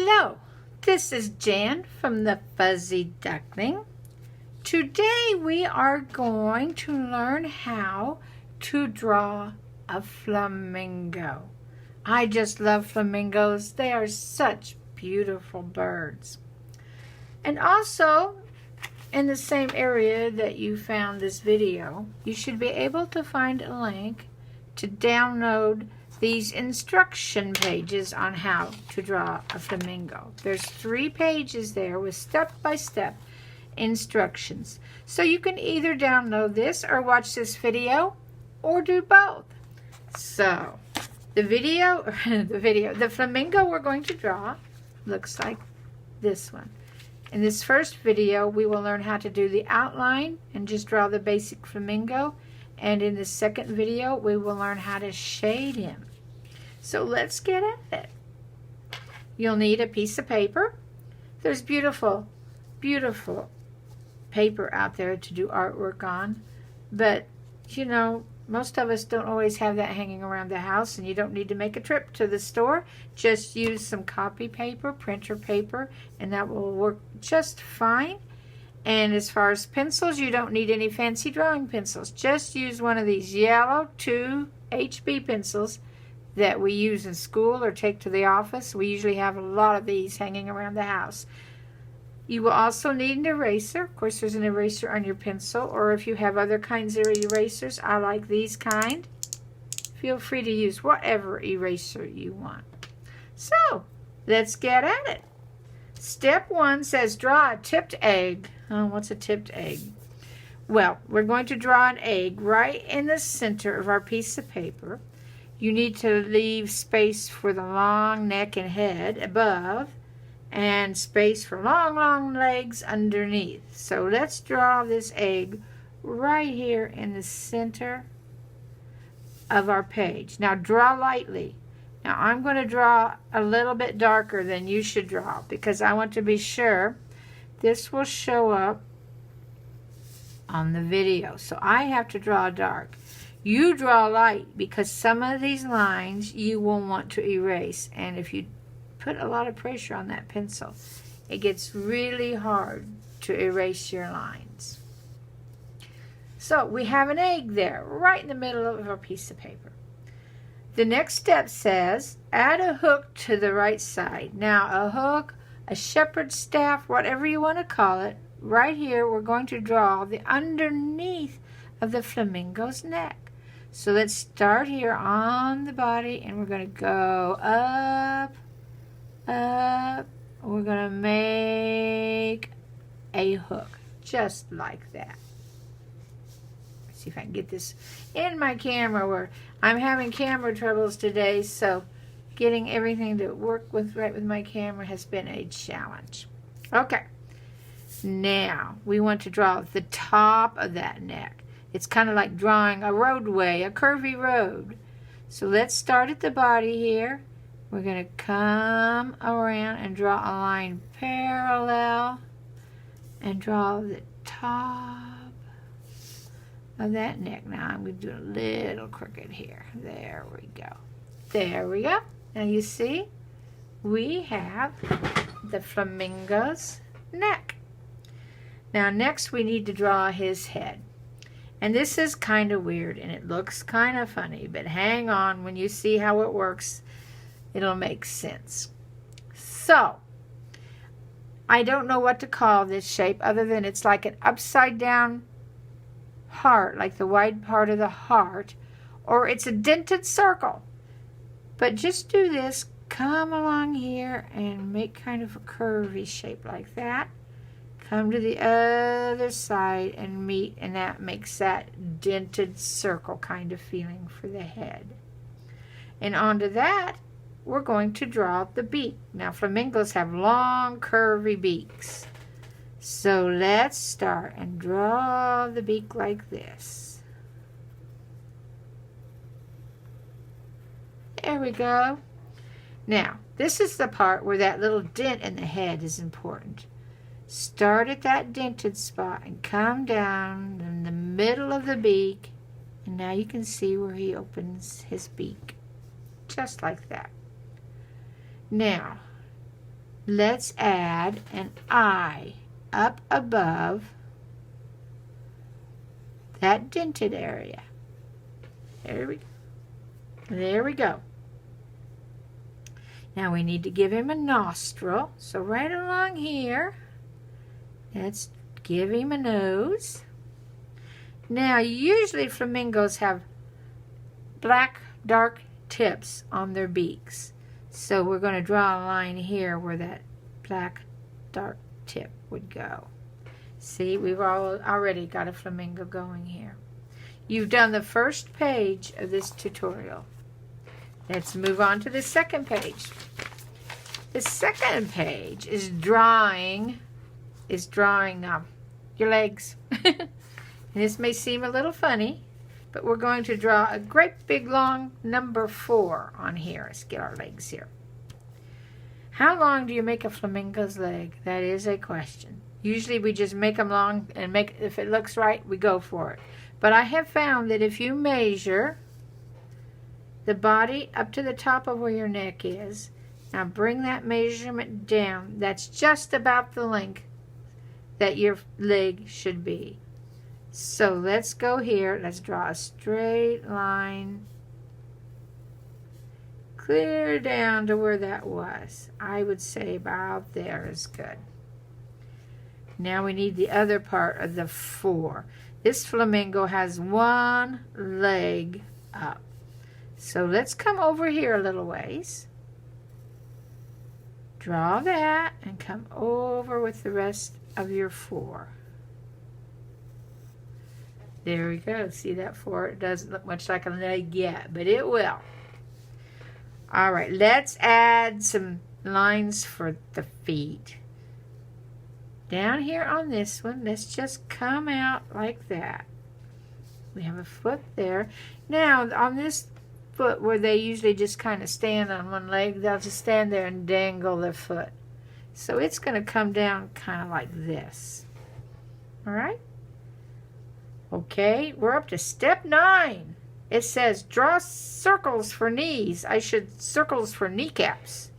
Hello, this is Jan from the Fuzzy Duckling. Today we are going to learn how to draw a flamingo. I just love flamingos. They are such beautiful birds. And also, in the same area that you found this video, you should be able to find a link to download these instruction pages on how to draw a flamingo. There's 3 pages there with step-by-step instructions. So you can either download this or watch this video or do both. So the flamingo we're going to draw looks like this one. In this first video, we will learn how to do the outline and just draw the basic flamingo. And in the second video, we will learn how to shade him. So let's get at it. You'll need a piece of paper. There's beautiful, beautiful paper out there to do artwork on. But, you know, most of us don't always have that hanging around the house, and you don't need to make a trip to the store. Just use some copy paper, printer paper, and that will work just fine. And as far as pencils, you don't need any fancy drawing pencils. Just use one of these yellow 2HB pencils that we use in school or take to the office. We usually have a lot of these hanging around the house. You will also need an eraser. Of course, there's an eraser on your pencil, or if you have other kinds of erasers, I like these kind. Feel free to use whatever eraser you want. So, let's get at it. Step 1 says draw a tipped egg. Oh, what's a tipped egg? Well, we're going to draw an egg right in the center of our piece of paper. You need to leave space for the long neck and head above and space for long, long legs underneath. So let's draw this egg right here in the center of our page. Now draw lightly. Now I'm going to draw a little bit darker than you should draw because I want to be sure this will show up on the video. So I have to draw dark. You draw light because some of these lines you will want to erase, and if you put a lot of pressure on that pencil, it gets really hard to erase your lines. So we have an egg there right in the middle of our piece of paper. The next step says add a hook to the right side. Now a hook, a shepherd's staff, whatever you want to call it, right here we're going to draw the underneath of the flamingo's neck. So let's start here on the body, and we're going to go up, up. We're going to make a hook, just like that. Let's see if I can get this in my camera. Where I'm having camera troubles today, so getting everything to work with right with my camera has been a challenge. Okay, now we want to draw the top of that neck. It's kind of like drawing a roadway, a curvy road. So let's start at the body here. We're going to come around and draw a line parallel and draw the top of that neck. Now I'm going to do a little crooked here. There we go. There we go. Now you see, we have the flamingo's neck. Now next we need to draw his head. And this is kind of weird, and it looks kind of funny, but hang on. When you see how it works, it'll make sense. So, I don't know what to call this shape other than it's like an upside-down heart, like the wide part of the heart, or it's a dented circle. But just do this. Come along here and make kind of a curvy shape like that. Come to the other side and meet, and that makes that dented circle kind of feeling for the head. And onto that, we're going to draw the beak. Now, flamingos have long, curvy beaks. So let's start and draw the beak like this. There we go. Now, this is the part where that little dent in the head is important. Start at that dented spot and come down in the middle of the beak, and now you can see where he opens his beak, just like that. Now, let's add an eye up above that dented area. There we go. Now we need to give him a nostril. So right along here, let's give him a nose. Now usually flamingos have black, dark tips on their beaks. So we're going to draw a line here where that black, dark tip would go. See, we've already got a flamingo going here. You've done the first page of this tutorial. Let's move on to the second page. The second page is drawing your legs. And this may seem a little funny, but we're going to draw a great big long number 4 on here. Let's get our legs here. How long do you make a flamingo's leg? That is a question. Usually we just make them long and if it looks right, we go for it. But I have found that if you measure the body up to the top of where your neck is, now bring that measurement down. That's just about the length that your leg should be. So let's go here. Let's draw a straight line clear down to where that was. I would say about there is good. Now we need the other part of the 4. This flamingo has one leg up. So let's come over here a little ways. Draw that and come over with the rest of your 4. There we go. See that 4? It doesn't look much like a leg yet, but it will. All right, let's add some lines for the feet. Down here on this one, let's just come out like that. We have a foot there. Now, on this foot where they usually just kind of stand on one leg, they'll just stand there and dangle their foot. So it's going to come down kind of like this. All right? Okay, we're up to step 9. It says draw circles for knees. Circles for kneecaps.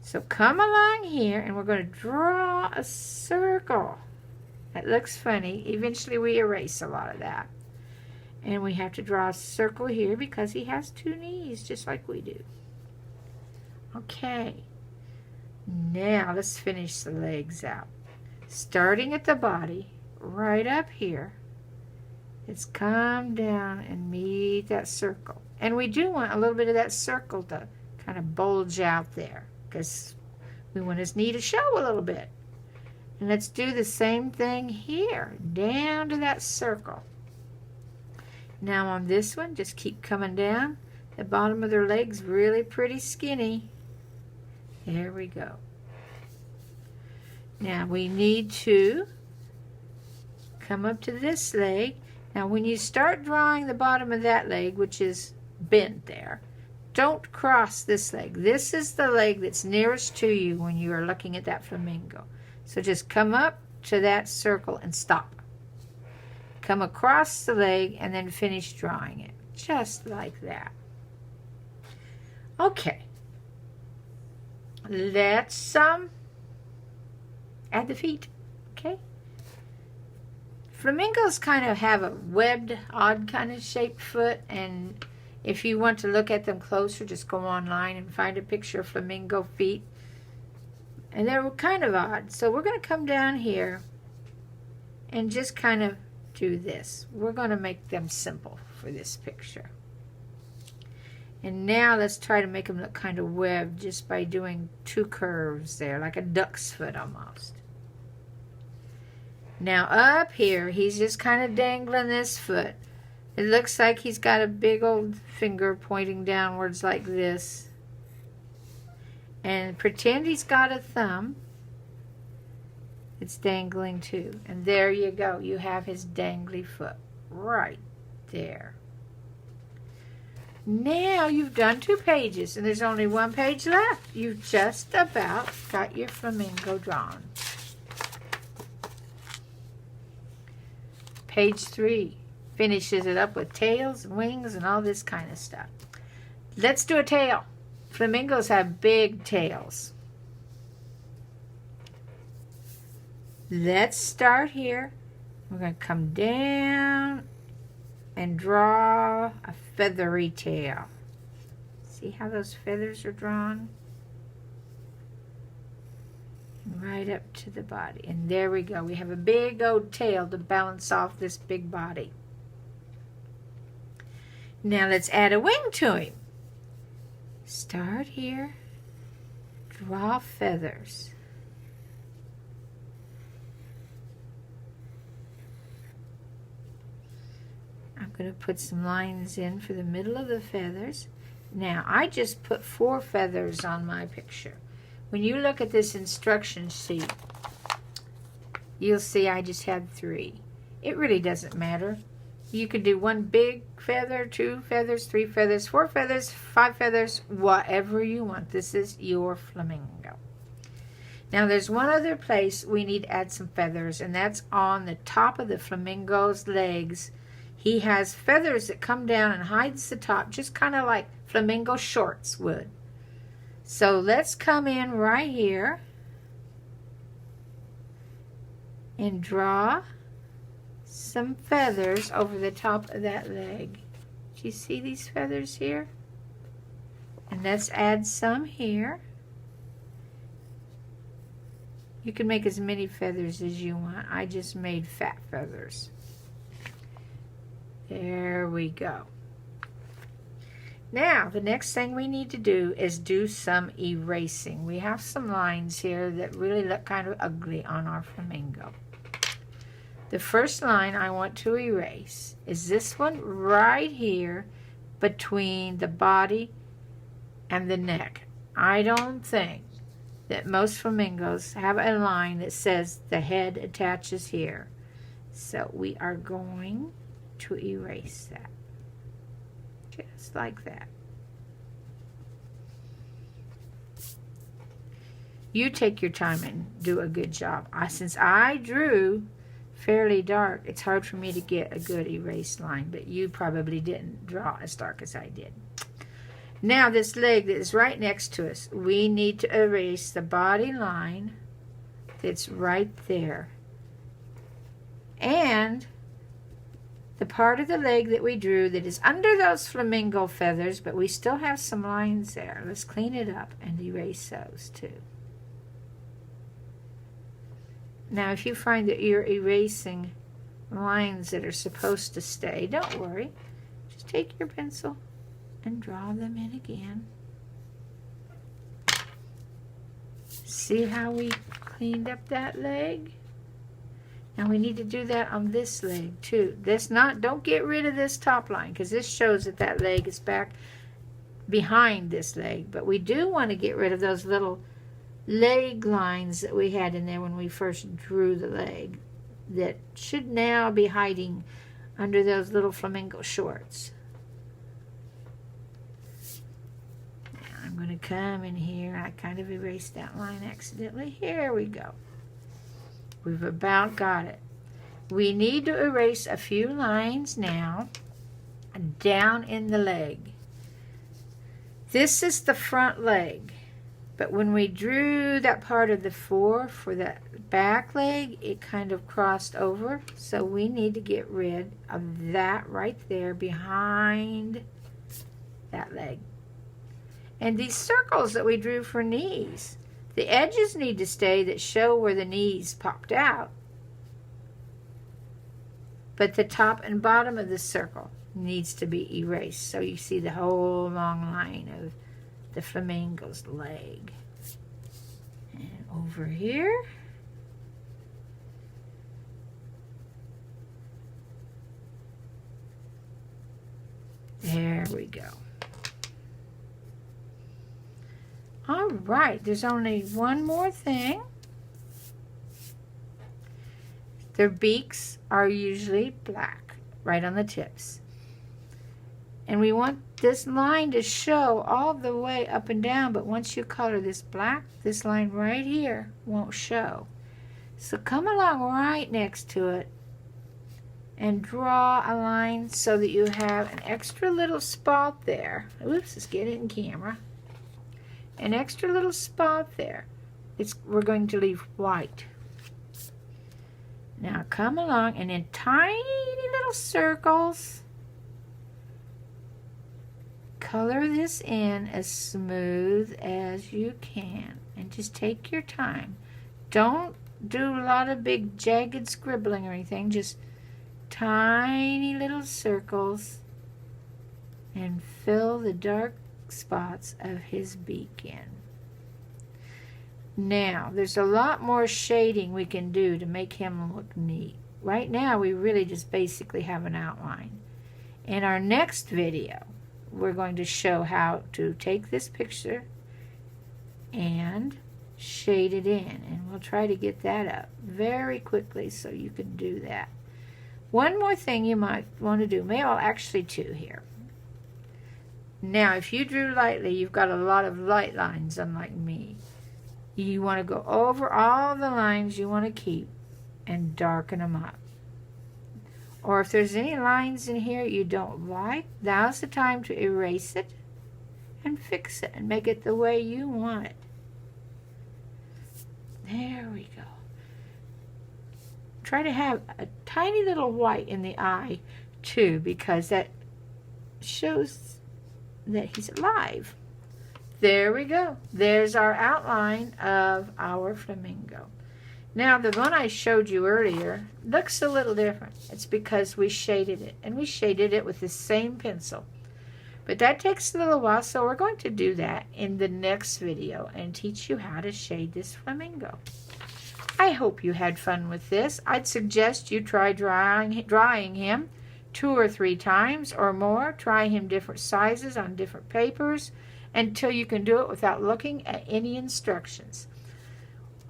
So come along here and we're going to draw a circle. That looks funny. Eventually we erase a lot of that. And we have to draw a circle here because he has 2 knees just like we do. Okay. Now let's finish the legs out. Starting at the body, right up here. Let's come down and meet that circle. And we do want a little bit of that circle to kind of bulge out there because we want his knee to show a little bit. And let's do the same thing here, down to that circle. Now on this one, just keep coming down. The bottom of their leg's really pretty skinny. There we go. Now we need to come up to this leg. Now when you start drawing the bottom of that leg, which is bent there, don't cross this leg. This is the leg that's nearest to you when you are looking at that flamingo. So just come up to that circle and stop. Come across the leg and then finish drawing it. Just like that. Okay. Let's add the feet. Okay. Flamingos kind of have a webbed, odd kind of shaped foot, and if you want to look at them closer, just go online and find a picture of flamingo feet. And they're kind of odd. So we're going to come down here and just kind of do this. We're going to make them simple for this picture. And now let's try to make them look kind of webbed just by doing 2 curves there, like a duck's foot almost. Now up here, he's just kind of dangling this foot. It looks like he's got a big old finger pointing downwards like this. And pretend he's got a thumb. It's dangling too. And there you go. You have his dangly foot right there. Now you've done 2 pages and there's only 1 page left. You've just about got your flamingo drawn. Page 3 finishes it up with tails and wings and all this kind of stuff. Let's do a tail. Flamingos have big tails. Let's start here. We're going to come down and draw a feathery tail. See how those feathers are drawn? Right up to the body. And there we go. We have a big old tail to balance off this big body. Now let's add a wing to him. Start here. Draw feathers. I'm going to put some lines in for the middle of the feathers. Now, I just put 4 feathers on my picture. When you look at this instruction sheet, you'll see I just had 3. It really doesn't matter. You could do 1 big feather, 2 feathers, 3 feathers, 4 feathers, 5 feathers, whatever you want. This is your flamingo. Now, there's one other place we need to add some feathers, and that's on the top of the flamingo's legs. He has feathers that come down and hides the top, just kind of like flamingo shorts would. So let's come in right here and draw some feathers over the top of that leg. Do you see these feathers here? And let's add some here. You can make as many feathers as you want. I just made fat feathers. There we go. Now, the next thing we need to do is do some erasing. We have some lines here that really look kind of ugly on our flamingo. The first line I want to erase is this one right here between the body and the neck. I don't think that most flamingos have a line that says the head attaches here. So we are going to erase that. Just like that. You take your time and do a good job. Since I drew fairly dark, it's hard for me to get a good erased line, but you probably didn't draw as dark as I did. Now this leg that is right next to us, we need to erase the body line that's right there. And the part of the leg that we drew that is under those flamingo feathers, but we still have some lines there. Let's clean it up and erase those too. Now, if you find that you're erasing lines that are supposed to stay, don't worry. Just take your pencil and draw them in again. See how we cleaned up that leg? Now we need to do that on this leg too. Don't get rid of this top line, because this shows that that leg is back behind this leg. But we do want to get rid of those little leg lines that we had in there when we first drew the leg, that should now be hiding under those little flamingo shorts. Now I'm going to come in here. I kind of erased that line accidentally. Here we go. We've about got it. We need to erase a few lines now down in the leg. This is the front leg, but when we drew that part of the 4 for that back leg, it kind of crossed over, so we need to get rid of that right there behind that leg. And these circles that we drew for knees, the edges need to stay that show where the knees popped out. But the top and bottom of the circle needs to be erased. So you see the whole long line of the flamingo's leg. And over here. There we go. All right, there's only one more thing. Their beaks are usually black, right on the tips. And we want this line to show all the way up and down, but once you color this black, this line right here won't show. So come along right next to it and draw a line so that you have an extra little spot there. Oops, let's get it in camera. An extra little spot there. We're going to leave white. Now come along and in tiny little circles, color this in as smooth as you can. And just take your time. Don't do a lot of big jagged scribbling or anything. Just tiny little circles and fill the dark spots of his beak in. Now, there's a lot more shading we can do to make him look neat. Right now, we really just basically have an outline. In our next video, we're going to show how to take this picture and shade it in. And we'll try to get that up very quickly so you can do that. One more thing you might want to do, well, actually two here. Now, if you drew lightly, you've got a lot of light lines, unlike me. You want to go over all the lines you want to keep and darken them up. Or if there's any lines in here you don't like, now's the time to erase it and fix it and make it the way you want it. There we go. Try to have a tiny little white in the eye too, because that shows that he's alive. There we go. There's our outline of our flamingo. Now, the one I showed you earlier looks a little different. It's because we shaded it, and we shaded it with the same pencil. But that takes a little while, so we're going to do that in the next video and teach you how to shade this flamingo. I hope you had fun with this. I'd suggest you try drying him 2 or 3 times or more. Try him different sizes on different papers until you can do it without looking at any instructions.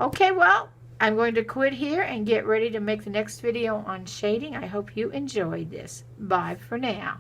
Okay, well, I'm going to quit here and get ready to make the next video on shading. I hope you enjoyed this. Bye for now.